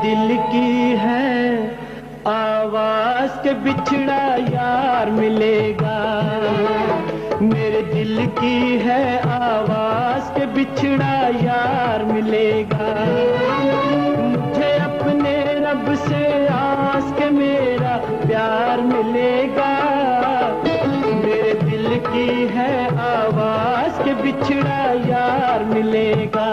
दिल की है आवाज के बिछड़ा यार मिलेगा। मेरे दिल की है आवाज के बिछड़ा यार मिलेगा। मुझे अपने रब से आस के मेरा प्यार मिलेगा। मेरे दिल की है आवाज के बिछड़ा यार मिलेगा।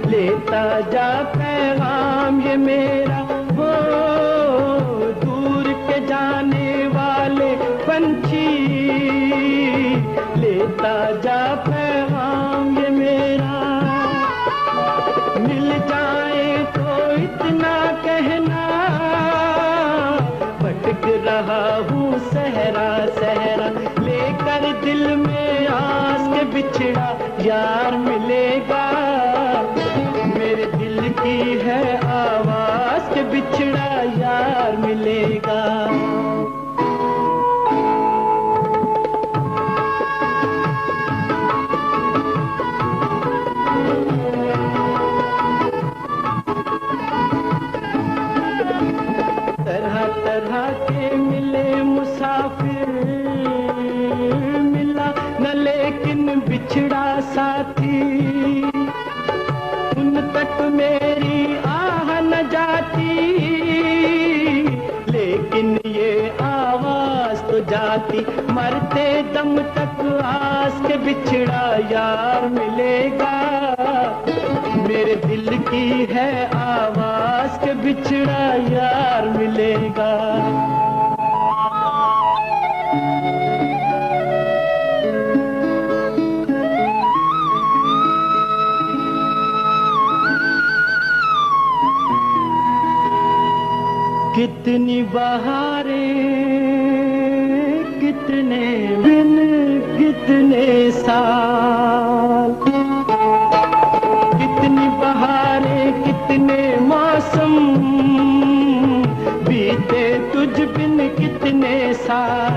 लेता जा पैगाम ये मेरा, वो दूर के जाने वाले पंछी। लेता जा पैगाम ये मेरा, मिल जाए तो इतना कहना, भटक रहा हूँ सहरा सहरा, लेकर दिल में आस के बिछड़ा यार मिलेगा। मेरे दिल की है आवाज के बिछड़ा यार मिलेगा। तरह तरह के मिले मुसाफिर, मिला न लेकिन बिछड़ा साथी। उन तक मेरी आह न जाती, लेकिन ये आवाज तो जाती। मरते दम तक आस के बिछड़ा यार मिलेगा। मेरे दिल की है आवाज के बिछड़ा यार मिलेगा। कितनी बहारें, कितने दिन, कितने साल, कितनी बहारें, कितने मौसम, बीते तुझ बिन कितने साल।